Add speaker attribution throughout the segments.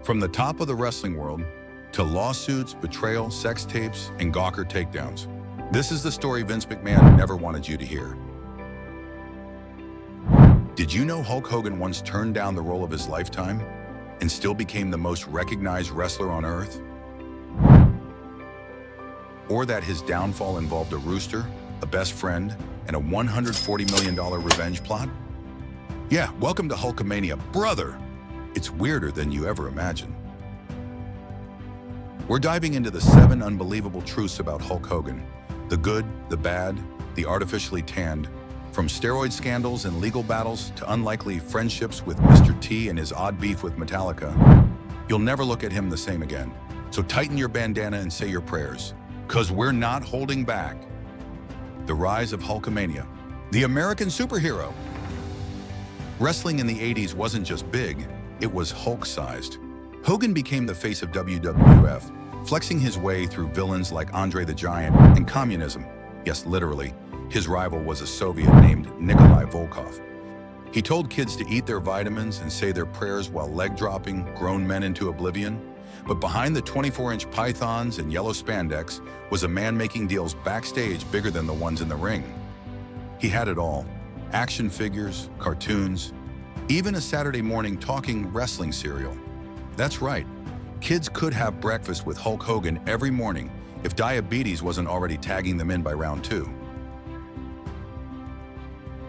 Speaker 1: From the top of the wrestling world to lawsuits, betrayal, sex tapes, and Gawker takedowns, this is the story Vince McMahon never wanted you to hear. Did you know Hulk Hogan once turned down the role of his lifetime and still became the most recognized wrestler on Earth? Or that his downfall involved a rooster, a best friend, and a $140 million revenge plot? Yeah, welcome to Hulkamania, brother! It's weirder than you ever imagined. We're diving into the 7 unbelievable truths about Hulk Hogan. The good, the bad, the artificially tanned. From steroid scandals and legal battles to unlikely friendships with Mr. T and his odd beef with Metallica. You'll never look at him the same again. So tighten your bandana and say your prayers, 'cause we're not holding back. The rise of Hulkamania, the American superhero. Wrestling in the 80s wasn't just big, it was Hulk-sized. Hogan became the face of WWF, flexing his way through villains like Andre the Giant and communism. Yes, literally, his rival was a Soviet named Nikolai Volkov. He told kids to eat their vitamins and say their prayers while leg-dropping grown men into oblivion. But behind the 24-inch pythons and yellow spandex was a man making deals backstage bigger than the ones in the ring. He had it all: action figures, cartoons, even a Saturday morning talking wrestling cereal. That's right, kids could have breakfast with Hulk Hogan every morning if diabetes wasn't already tagging them in by round 2.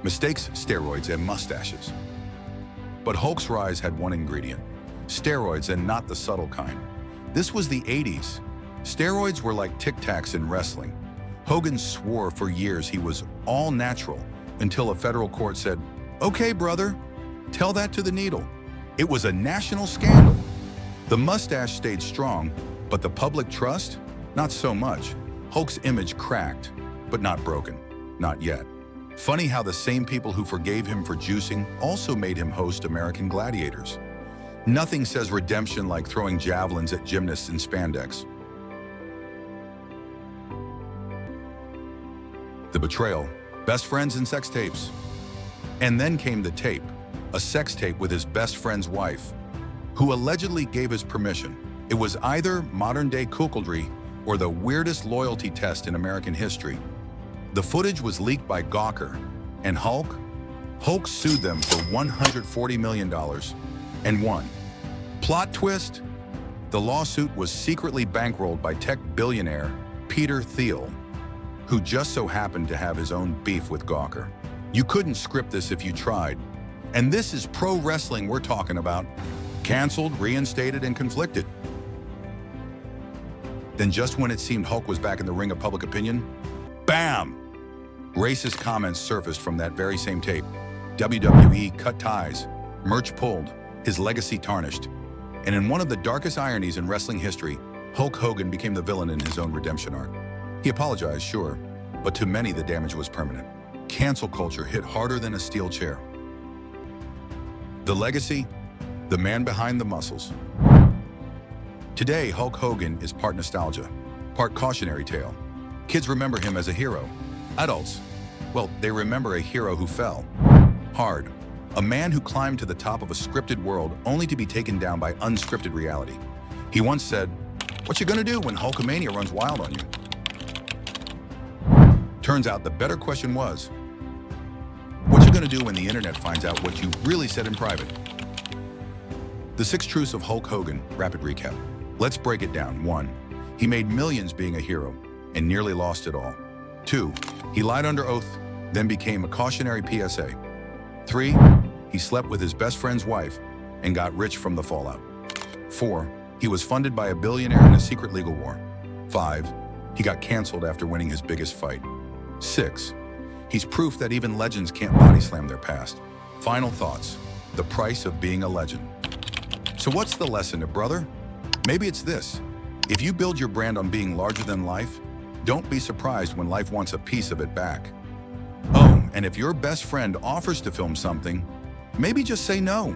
Speaker 1: Mistakes, steroids, and mustaches. But Hulk's rise had one ingredient: steroids, and not the subtle kind. This was the 80s. Steroids were like Tic Tacs in wrestling. Hogan swore for years he was all natural until a federal court said, "Okay, brother, tell that to the needle." It was a national scandal. The mustache stayed strong, but the public trust? Not so much. Hulk's image cracked, but not broken. Not yet. Funny how the same people who forgave him for juicing also made him host American Gladiators. Nothing says redemption like throwing javelins at gymnasts in spandex. The betrayal, best friends and sex tapes. And then came the tape, a sex tape with his best friend's wife, who allegedly gave his permission. It was either modern-day cuckoldry or the weirdest loyalty test in American history. The footage was leaked by Gawker, and Hulk sued them for $140 million and won. Plot twist: the lawsuit was secretly bankrolled by tech billionaire Peter Thiel, who just so happened to have his own beef with Gawker. You couldn't script this if you tried. And this is pro wrestling we're talking about. Canceled, reinstated, and conflicted. Then just when it seemed Hulk was back in the ring of public opinion, bam! Racist comments surfaced from that very same tape. WWE cut ties, merch pulled, his legacy tarnished. And in one of the darkest ironies in wrestling history, Hulk Hogan became the villain in his own redemption arc. He apologized, sure, but to many the damage was permanent. Cancel culture hit harder than a steel chair. The legacy, the man behind the muscles. Today, Hulk Hogan is part nostalgia, part cautionary tale. Kids remember him as a hero. Adults, well, they remember a hero who fell hard. A man who climbed to the top of a scripted world only to be taken down by unscripted reality. He once said, "What you gonna do when Hulkamania runs wild on you?" Turns out the better question was, what you gonna do when the internet finds out what you really said in private? The 6 truths of Hulk Hogan, rapid recap. Let's break it down. 1. He made millions being a hero and nearly lost it all. 2. He lied under oath, then became a cautionary PSA. 3. He slept with his best friend's wife and got rich from the fallout. 4. He was funded by a billionaire in a secret legal war. 5. He got canceled after winning his biggest fight. 6. He's proof that even legends can't body slam their past. Final thoughts. The price of being a legend. So what's the lesson, brother? Maybe it's this: if you build your brand on being larger than life, don't be surprised when life wants a piece of it back. Oh, and if your best friend offers to film something, maybe just say no.